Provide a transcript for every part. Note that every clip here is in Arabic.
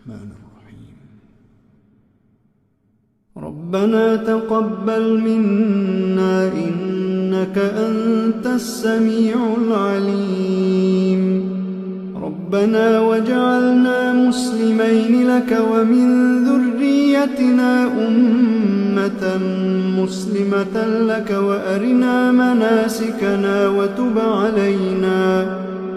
الرحمن الرحيم. ربنا تقبل منا إنك أنت السميع العليم. ربنا واجعلنا مسلمين لك ومن ذريتنا أمة مسلمة لك وأرنا مناسكنا وتب علينا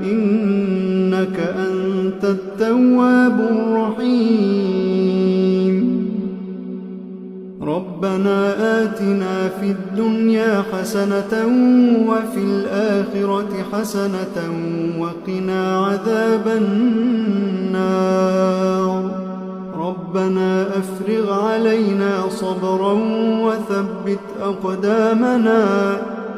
إنك أنت التواب الرحيم. ربنا آتنا في الدنيا حسنة وفي الآخرة حسنة وقنا عذاب النار. ربنا أفرغ علينا صبرا وثبت أقدامنا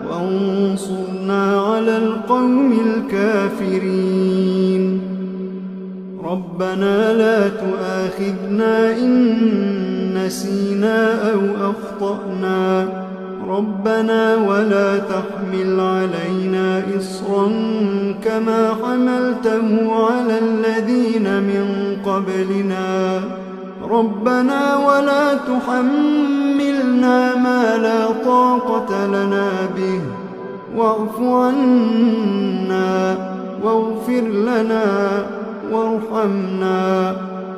وانصرنا على القوم الكافرين. ربنا لا تؤاخذنا إن نسينا أو أخطأنا. ربنا ولا تحمل علينا إصرا كما حملته على الذين من قبلنا. ربنا ولا تحملنا ما لا طاقة لنا به واعف عنا واغفر لنا وارحمنا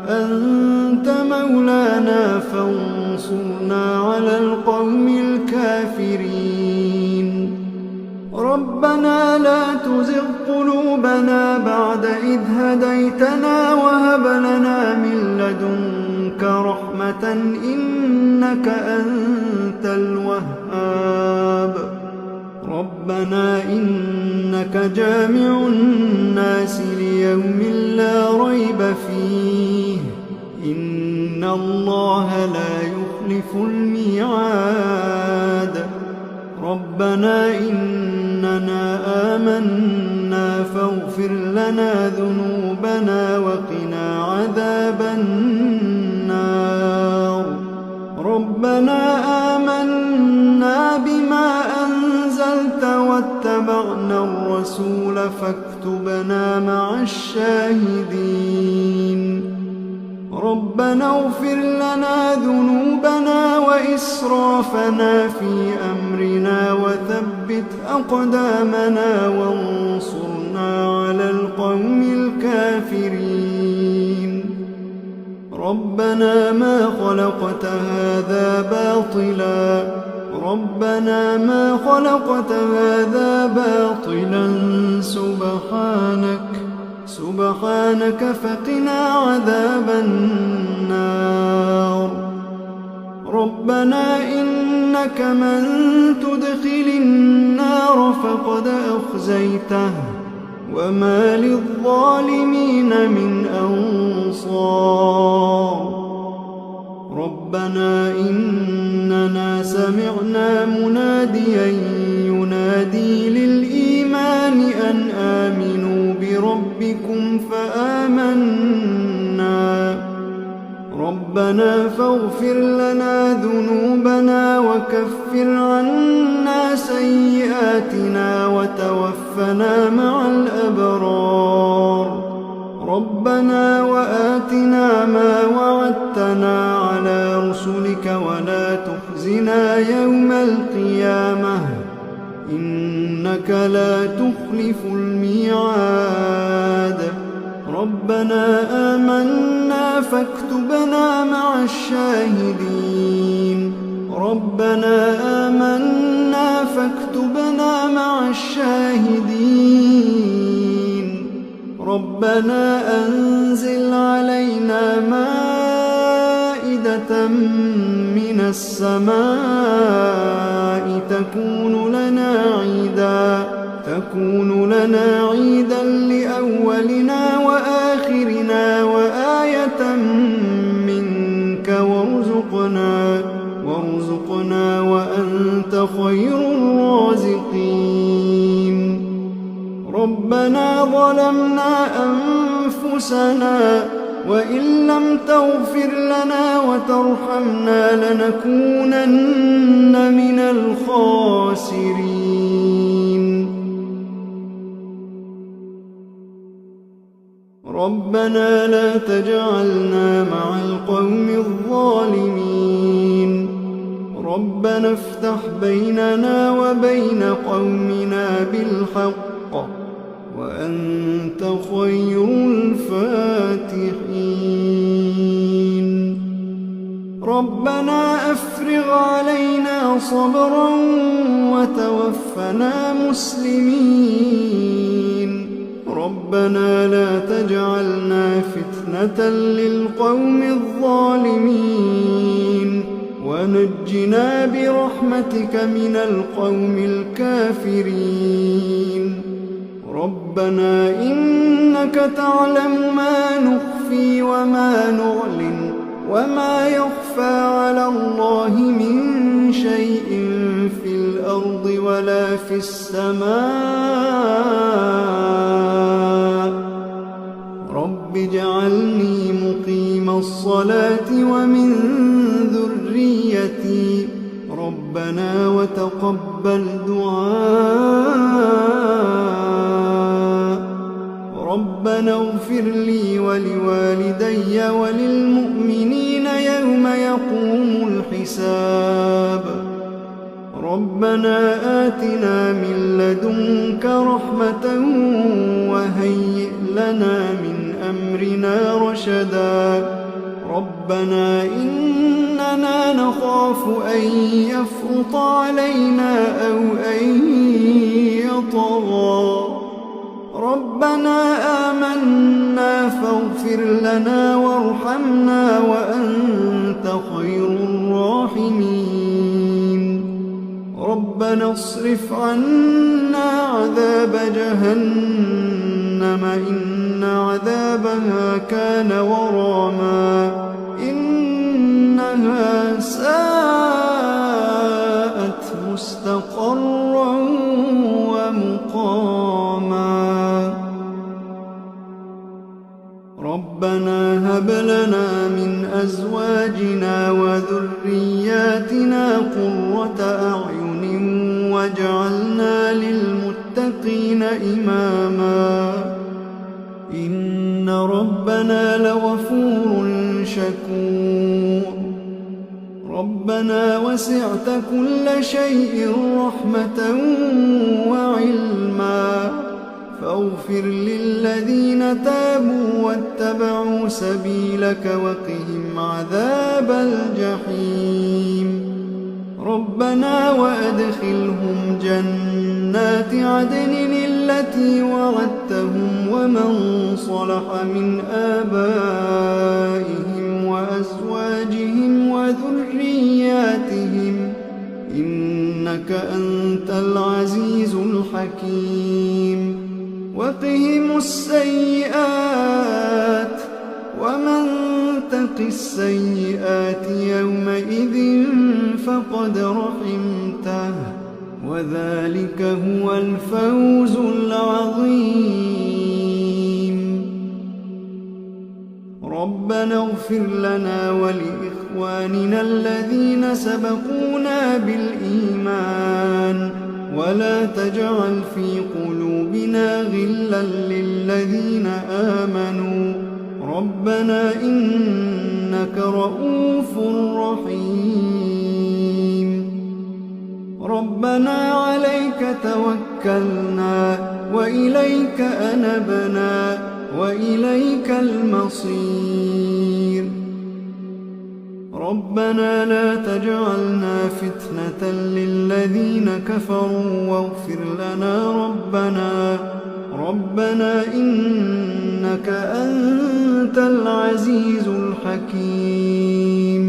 أنت مولانا فانصرنا على القوم الكافرين. ربنا لا تزغ قلوبنا بعد إذ هديتنا وهب لنا من لدنك رحمة إنك أنت الوهاب. ربنا إنك جامع الناس ليوم لا ريب فيه إن الله لا يخلف الميعاد. ربنا إننا آمنا فاغفر لنا ذنوبنا وقنا عذاب النار. ربنا آمنا بما أنزلت واتبعنا الرسول فاكتبنا مع الشاهدين. ربنا اغفر لنا ذنوبنا وإسرافنا في أمرنا وثبت أقدامنا وانصرنا على القوم الكافرين. ربنا ما خلقت هذا باطلا. ربنا ما خلقت هذا باطلا سبحانك فقنا عذاب النار. ربنا إنك من تدخل النار فقد أخزيته وما للظالمين من أنصار. ربنا إننا سمعنا مناديا ينادي للإيمان أن آمنوا بربكم فآمنا. ربنا فاغفر لنا ذنوبنا وكفر عنا سيئاتنا وتوفنا مع الأبرار. ربنا وآتنا ما وعدتنا على رسلك ولا تخزنا يوم القيامة إنك لا تخلف الميعاد. ربنا آمنا فاكتبنا مع الشاهدين. ربنا آمنا فاكتبنا مع الشاهدين. ربنا أنزل علينا مائدة من السماء تكون لنا عيدا لأولنا وآخرنا وآية منك وارزقنا وأنت خير الرازقين. ربنا ظلمنا أنفسنا وإن لم تغفر لنا وترحمنا لنكونن من الخاسرين. ربنا لا تجعلنا مع القوم الظالمين ربنا افتح بيننا وبين قومنا بالحق وأنت خير الفاتحين ربنا أفرغ علينا صبرا وتوفنا مسلمين ربنا لا تجعلنا فتنة للقوم الظالمين ونجنا برحمتك من القوم الكافرين ربنا إنك تعلم ما نخفي وما نعلن وما يخفى على الله من شيء في الأرض ولا في السماء رب اجعلني مقيم الصلاة ومن ذريتي ربنا وتقبل دعاء ربنا اغفر لي ولوالدي وللمؤمنين يوم يقوم الحساب ربنا آتنا من لدنك رحمة وهيئ لنا من أمرنا رشدا ربنا إننا نخاف أن يفرط علينا أو أن يطغى ربنا آمنا فاغفر لنا وارحمنا وأنت خير الراحمين ربنا اصرف عنا عذاب جهنم إن عذابها كان غراما إنها ساءت مستقرا ومقاما ربنا هب لنا من أزواجنا وذرياتنا قرة أعين واجعلنا للمتقين إماما إن ربنا لغفور شكور ربنا وسعت كل شيء رحمة وعلما فاغفر للذين تابوا واتبعوا سبيلك وقهم عذاب الجحيم ربنا وأدخلهم جنات عدن التي وعدتهم ومن صلح من آبائهم وأزواجهم وذرياتهم إنك أنت العزيز الحكيم وقهم السيئات ومن تق السيئات يومئذ فقد رحمته وذلك هو الفوز العظيم ربنا اغفر لنا ولإخواننا الذين سبقونا بالإيمان ولا تجعل في قلوبنا غلا للذين آمنوا ربنا إنك رؤوف رحيم ربنا عليك توكلنا وإليك أنبنا وإليك المصير ربنا لا تجعلنا فتنة للذين كفروا واغفر لنا ربنا إنك أنت العزيز الحكيم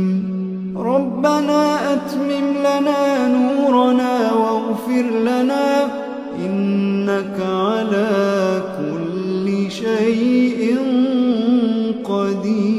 ربنا أتمم لنا نورنا واغفر لنا إنك على كل شيء قدير